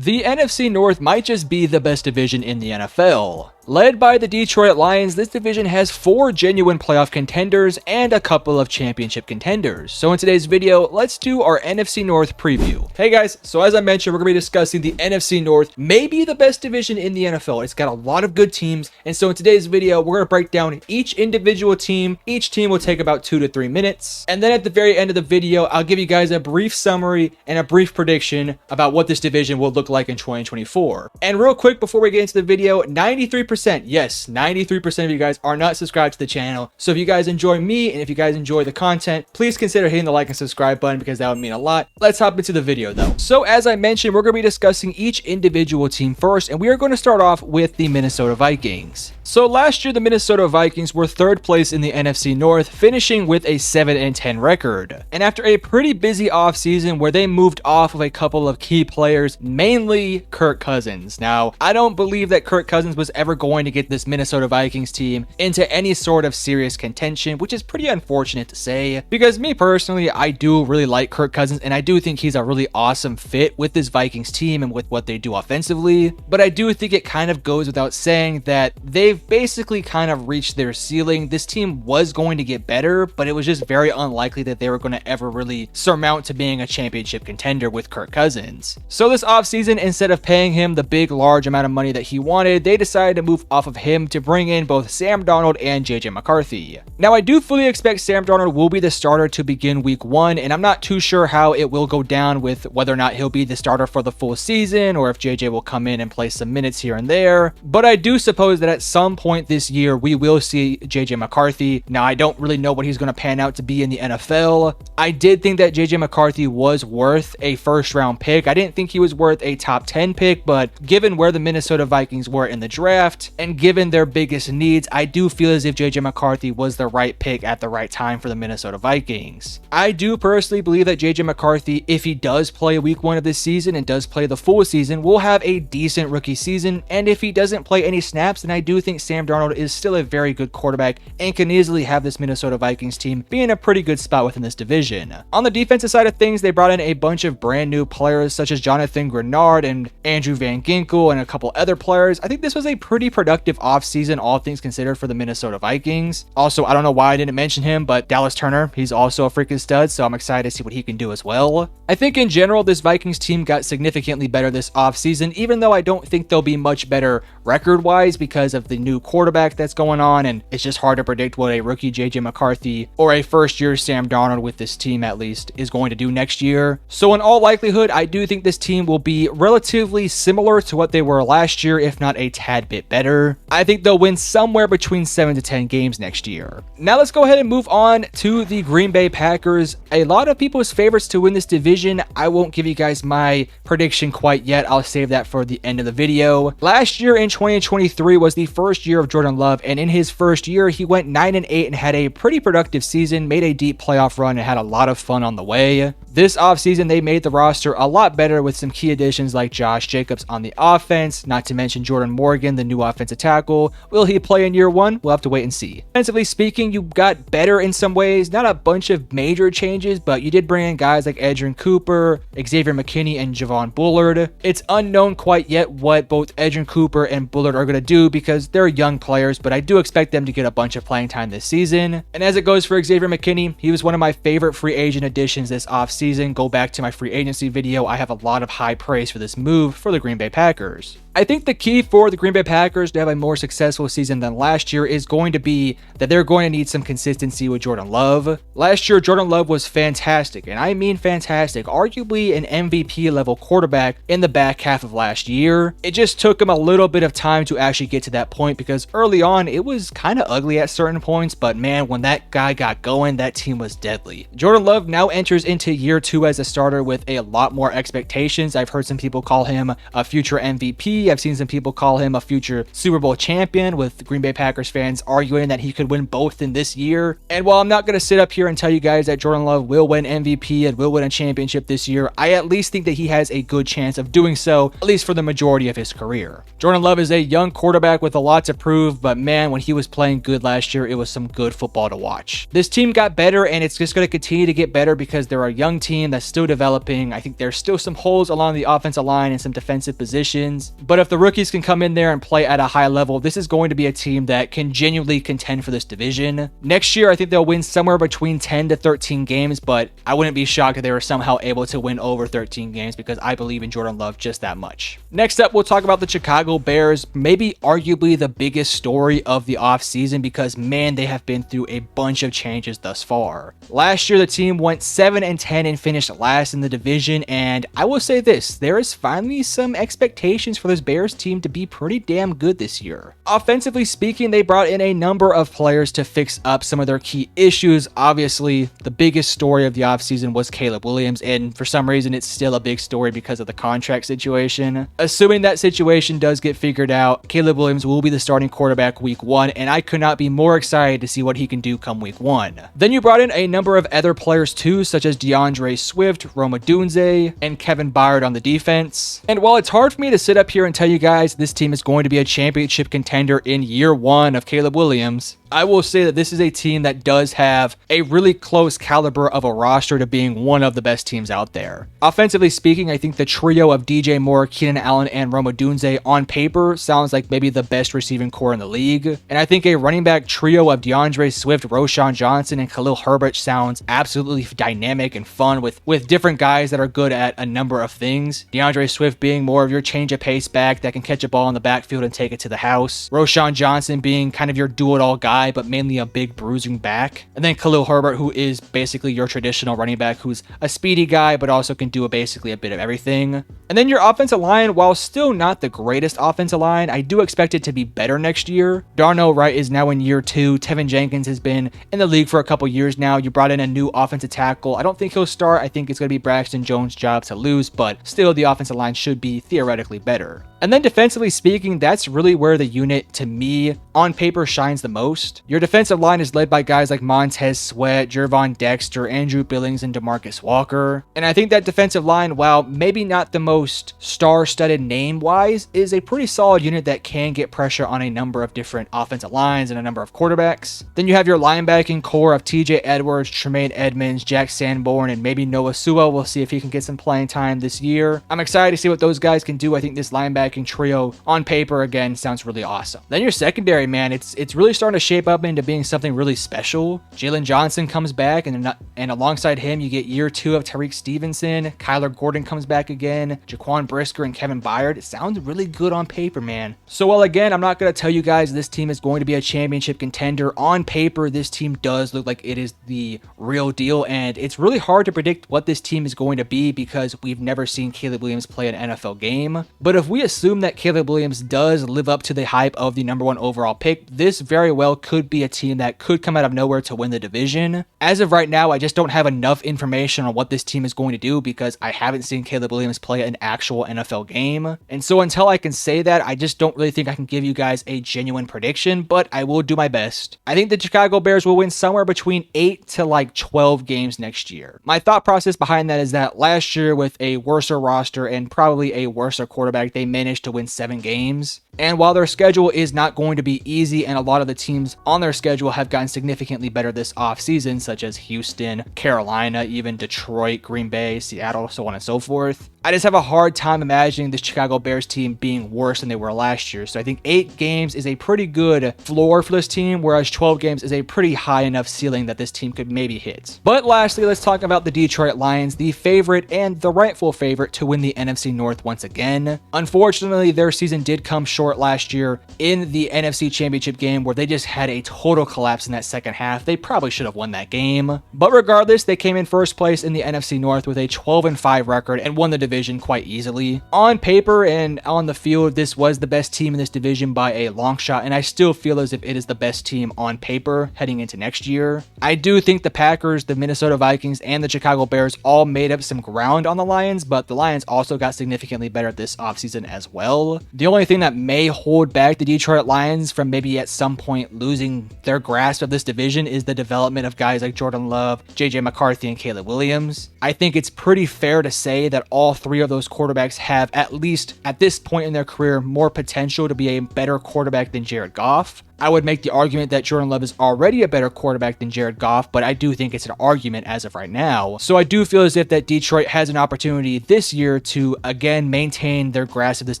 The NFC North might just be the best division in the NFL. Led by the Detroit Lions, this division has 4 genuine playoff contenders and a couple of championship contenders. So in today's video, let's do our NFC North preview. Hey guys, so as I mentioned, we're going to be discussing the NFC North, maybe the best division in the NFL. It's got a lot of good teams, and so in today's video, we're going to break down each individual team. Each team will take about 2 to 3 minutes, and then at the very end of the video, I'll give you guys a brief summary and a brief prediction about what this division will look like in 2024. And real quick, before we get into the video, 93%, yes, 93% of you guys are not subscribed to the channel. So if you guys enjoy me and if you guys enjoy the content, please consider hitting the like and subscribe button because that would mean a lot. Let's hop into the video though. So as I mentioned, we're going to be discussing each individual team first, and we are going to start off with the Minnesota Vikings. So last year, the Minnesota Vikings were 3rd place in the NFC North, finishing with a 7-10 record. And after a pretty busy offseason where they moved off of a couple of key players, mainly Kirk Cousins. Now, I don't believe that Kirk Cousins was ever going to get this Minnesota Vikings team into any sort of serious contention, which is pretty unfortunate to say, because me personally, I do really like Kirk Cousins, and I do think he's a really awesome fit with this Vikings team and with what they do offensively. But I do think it kind of goes without saying that they've basically kind of reached their ceiling. This team was going to get better, but it was just very unlikely that they were going to ever really surmount to being a championship contender with Kirk Cousins. So this offseason, instead of paying him the big, large amount of money that he wanted, they decided to move off of him to bring in both Sam Darnold and JJ McCarthy. Now, I do fully expect Sam Darnold will be the starter to begin week 1, and I'm not too sure how it will go down with whether or not he'll be the starter for the full season or if JJ will come in and play some minutes here and there. But I do suppose that at some point this year, we will see JJ McCarthy. Now, I don't really know what he's going to pan out to be in the NFL. I did think that JJ McCarthy was worth a first-round pick. I didn't think he was worth a top 10 pick, but given where the Minnesota Vikings were in the draft and given their biggest needs, I do feel as if JJ McCarthy was the right pick at the right time for the Minnesota Vikings. I do personally believe that JJ McCarthy, if he does play week 1 of this season and does play the full season, will have a decent rookie season. And if he doesn't play any snaps, then I do think Sam Darnold is still a very good quarterback and can easily have this Minnesota Vikings team be in a pretty good spot within this division. On the defensive side of things, they brought in a bunch of brand new players such as Jonathan Grenard and Andrew Van Ginkel and a couple other players. I think this was a pretty productive offseason, all things considered, for the Minnesota Vikings. Also, I don't know why I didn't mention him, but Dallas Turner, he's also a freaking stud, so I'm excited to see what he can do as well. I think in general, this Vikings team got significantly better this offseason, even though I don't think they'll be much better record-wise because of the new quarterback that's going on, and it's just hard to predict what a rookie JJ McCarthy or a first-year Sam Darnold with this team at least is going to do next year. So in all likelihood, I do think this team will be relatively similar to what they were last year, if not a tad bit better. I think they'll win somewhere between 7 to 10 games next year. Now let's go ahead and move on to the Green Bay Packers. A lot of people's favorites to win this division. I won't give you guys my prediction quite yet. I'll save that for the end of the video. Last year in 2023 was the first year of Jordan Love, and in his first year, he went 9-8 and had a pretty productive season, made a deep playoff run, and had a lot of fun on the way. This offseason, they made the roster a lot better with some key additions like Josh Jacobs on the offense, not to mention Jordan Morgan, the new offensive tackle. Will he play in year 1? We'll have to wait and see. Defensively speaking, you got better in some ways, not a bunch of major changes, but you did bring in guys like Edgerrin Cooper, Xavier McKinney, and Javon Bullard. It's unknown quite yet what both Edgerrin Cooper and Bullard are going to do because they're young players, but I do expect them to get a bunch of playing time this season. And as it goes for Xavier McKinney, he was one of my favorite free agent additions this offseason. Go back to my free agency video. I have a lot of high praise for this move for the Green Bay Packers. I think the key for the Green Bay Packers to have a more successful season than last year is going to be that they're going to need some consistency with Jordan Love. Last year, Jordan Love was fantastic, and I mean fantastic, arguably an MVP level quarterback in the back half of last year. It just took him a little bit of time to actually get to that point because early on, it was kind of ugly at certain points, but man, when that guy got going, that team was deadly. Jordan Love now enters into year 2 as a starter with a lot more expectations. I've heard some people call him a future MVP. I've seen some people call him a future Super Bowl champion, with Green Bay Packers fans arguing that he could win both in this year. And while I'm not going to sit up here and tell you guys that Jordan Love will win MVP and will win a championship this year, I at least think that he has a good chance of doing so, at least for the majority of his career. Jordan Love is a young quarterback with a lot to prove, but man, when he was playing good last year, it was some good football to watch. This team got better, and it's just going to continue to get better because they're a young team that's still developing. I think there's still some holes along the offensive line and some defensive positions, but if the rookies can come in there and play at a high level, this is going to be a team that can genuinely contend for this division. Next year, I think they'll win somewhere between 10 to 13 games, but I wouldn't be shocked if they were somehow able to win over 13 games because I believe in Jordan Love just that much. Next up, we'll talk about the Chicago Bears, maybe arguably the biggest story of the offseason because man, they have been through a bunch of changes thus far. Last year, the team went 7-10 and finished last in the division, and I will say this, there is finally some expectations for this Bears team to be pretty damn good this year. Offensively speaking, they brought in a number of players to fix up some of their key issues. Obviously, the biggest story of the offseason was Caleb Williams, and for some reason, it's still a big story because of the contract situation. Assuming that situation does get figured out, Caleb Williams will be the starting quarterback week 1, and I could not be more excited to see what he can do come week 1. Then you brought in a number of other players too, such as DeAndre Swift, Rome Odunze, and Kevin Byard on the defense. And while it's hard for me to sit up here and tell you guys this team is going to be a championship contender in year 1 of Caleb Williams, I will say that this is a team that does have a really close caliber of a roster to being one of the best teams out there. Offensively speaking, I think the trio of DJ Moore, Keenan Allen, and Rome Odunze on paper sounds like maybe the best receiving core in the league. And I think a running back trio of DeAndre Swift, Roshan Johnson, and Khalil Herbert sounds absolutely dynamic and fun with different guys that are good at a number of things. DeAndre Swift being more of your change of pace back that can catch a ball in the backfield and take it to the house. Roshan Johnson being kind of your do-it-all guy, but mainly a big bruising back. And then Khalil Herbert, who is basically your traditional running back, who's a speedy guy, but also can do basically a bit of everything. And then your offensive line, while still not the greatest offensive line, I do expect it to be better next year. Darnell Wright is now in year 2. Tevin Jenkins has been in the league for a couple years now. You brought in a new offensive tackle. I don't think he'll start. I think it's going to be Braxton Jones' job to lose, but still the offensive line should be theoretically better. And then defensively speaking, that's really where the unit, to me, on paper shines the most. Your defensive line is led by guys like Montez Sweat, Jervon Dexter, Andrew Billings, and DeMarcus Walker. And I think that defensive line, while maybe not the most star-studded name-wise, is a pretty solid unit that can get pressure on a number of different offensive lines and a number of quarterbacks. Then you have your linebacking core of TJ Edwards, Tremaine Edmonds, Jack Sanborn, and maybe Noah Sewell. We'll see if he can get some playing time this year. I'm excited to see what those guys can do. I think this linebacking trio on paper again sounds really awesome. Then your secondary, man, it's really starting to shape up into being something really special. Jalen Johnson comes back, and alongside him you get year 2 of Tariq Stevenson. Kyler Gordon comes back again, Jaquan Brisker and Kevin Byard. It sounds really good on paper, man. So while again, I'm not going to tell you guys this team is going to be a championship contender, on paper this team does look like it is the real deal, and it's really hard to predict what this team is going to be because we've never seen Caleb Williams play an NFL game. But if we assume that Caleb Williams does live up to the hype of the number 1 overall pick, this very well could be a team that could come out of nowhere to win the division. As of right now, I just don't have enough information on what this team is going to do because I haven't seen Caleb Williams play an actual NFL game. And so until I can say that, I just don't really think I can give you guys a genuine prediction, but I will do my best. I think the Chicago Bears will win somewhere between 8 to 12 games next year. My thought process behind that is that last year with a worser roster and probably a worser quarterback, they managed to win 7 games. And while their schedule is not going to be easy, and a lot of the teams on their schedule have gotten significantly better this offseason, such as Houston, Carolina, even Detroit, Green Bay, Seattle, so on and so forth, I just have a hard time imagining the Chicago Bears team being worse than they were last year. So I think 8 games is a pretty good floor for this team, whereas 12 games is a pretty high enough ceiling that this team could maybe hit. But lastly, let's talk about the Detroit Lions, the favorite and the rightful favorite to win the NFC North once again. Unfortunately, their season did come short last year in the NFC Championship game where they just had a total collapse in that second half. They probably should have won that game. But regardless, they came in first place in the NFC North with a 12-5 record and won the division quite easily. On paper and on the field, this was the best team in this division by a long shot, and I still feel as if it is the best team on paper heading into next year. I do think the Packers, the Minnesota Vikings, and the Chicago Bears all made up some ground on the Lions, but the Lions also got significantly better this offseason as well. The only thing that may hold back the Detroit Lions from maybe at some point losing their grasp of this division is the development of guys like Jordan Love, JJ McCarthy, and Caleb Williams. I think it's pretty fair to say that all three of those quarterbacks have, at least at this point in their career, more potential to be a better quarterback than Jared Goff. I would make the argument that Jordan Love is already a better quarterback than Jared Goff, but I do think it's an argument as of right now. So I do feel as if that Detroit has an opportunity this year to again maintain their grasp of this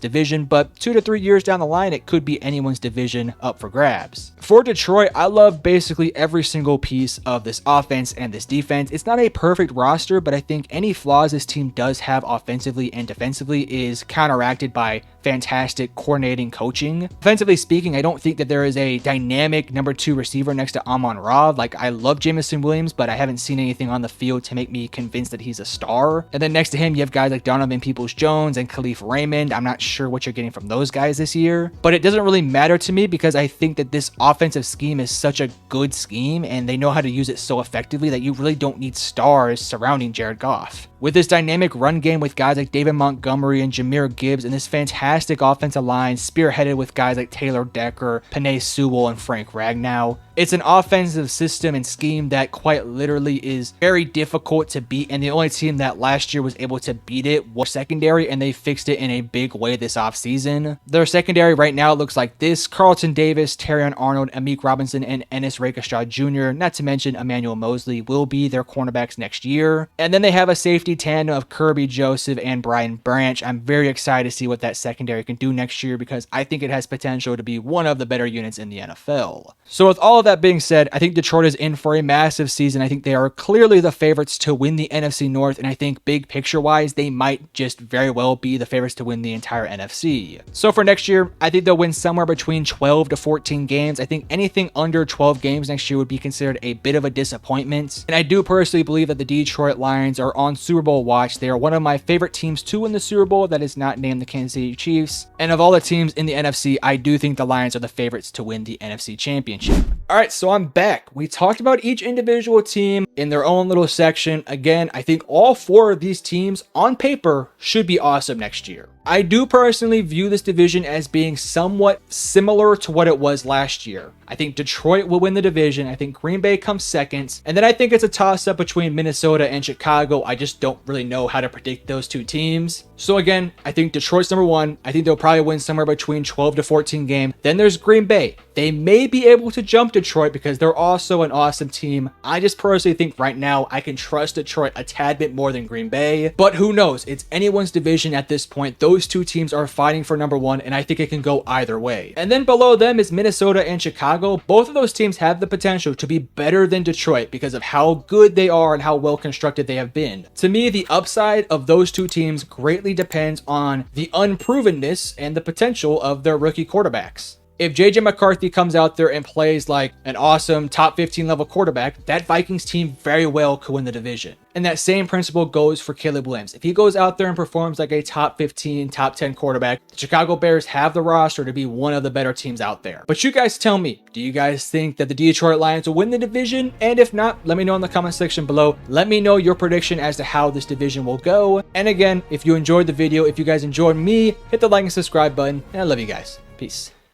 division, but 2 to 3 years down the line, it could be anyone's division up for grabs. For Detroit, I love basically every single piece of this offense and this defense. It's not a perfect roster, but I think any flaws this team does have offensively and defensively is counteracted by fantastic coordinating coaching. Offensively speaking, I don't think that there is a dynamic number 2 receiver next to Amon-Ra. Like, I love Jameson Williams, but I haven't seen anything on the field to make me convinced that he's a star. And then next to him, you have guys like Donovan Peoples-Jones and Khalif Raymond. I'm not sure what you're getting from those guys this year, but it doesn't really matter to me because I think that this offensive scheme is such a good scheme and they know how to use it so effectively that you really don't need stars surrounding Jared Goff. With this dynamic run game with guys like David Montgomery and Jahmyr Gibbs and this fantastic offensive line spearheaded with guys like Taylor Decker, Penei Sewell, and Frank Ragnow, it's an offensive system and scheme that quite literally is very difficult to beat, and the only team that last year was able to beat it was secondary, and they fixed it in a big way this offseason. Their secondary right now looks like this: Carlton Davis, Terrion Arnold, Amik Robinson, and Ennis Rakeshaw Jr., not to mention Emmanuel Mosley, will be their cornerbacks next year. And then they have a safety tandem of Kirby Joseph and Brian Branch. I'm very excited to see what that secondary can do next year because I think it has potential to be one of the better units in the NFL. So with all of that being said, I think Detroit is in for a massive season. I think they are clearly the favorites to win the NFC North, and I think big picture wise, they might just very well be the favorites to win the entire NFC. So for next year, I think they'll win somewhere between 12 to 14 games. I think anything under 12 games next year would be considered a bit of a disappointment. And I do personally believe that the Detroit Lions are on Super Bowl watch. They are one of my favorite teams to win the Super Bowl that is not named the Kansas City Chiefs. And of all the teams in the NFC, I do think the Lions are the favorites to win the NFC Championship. All right, so I'm back. We talked about each individual team in their own little section. Again, I think all 4 of these teams on paper should be awesome next year. I do personally view this division as being somewhat similar to what it was last year. I think Detroit will win the division. I think Green Bay comes second. And then I think it's a toss-up between Minnesota and Chicago. I just don't really know how to predict those 2 teams. So again, I think Detroit's number 1. I think they'll probably win somewhere between 12 to 14 games. Then there's Green Bay. They may be able to jump Detroit because they're also an awesome team. I just personally think right now I can trust Detroit a tad bit more than Green Bay. But who knows? It's anyone's division at this point. Those 2 teams are fighting for number 1, and I think it can go either way. And then below them is Minnesota and Chicago. Both of those teams have the potential to be better than Detroit because of how good they are and how well constructed they have been. To me, the upside of those 2 teams greatly depends on the unprovenness and the potential of their rookie quarterbacks. If JJ McCarthy comes out there and plays like an awesome top 15 level quarterback, that Vikings team very well could win the division. And that same principle goes for Caleb Williams. If he goes out there and performs like a top 15, top 10 quarterback, the Chicago Bears have the roster to be one of the better teams out there. But you guys tell me, do you guys think that the Detroit Lions will win the division? And if not, let me know in the comment section below. Let me know your prediction as to how this division will go. And again, if you enjoyed the video, if you guys enjoyed me, hit the like and subscribe button. And I love you guys. Peace.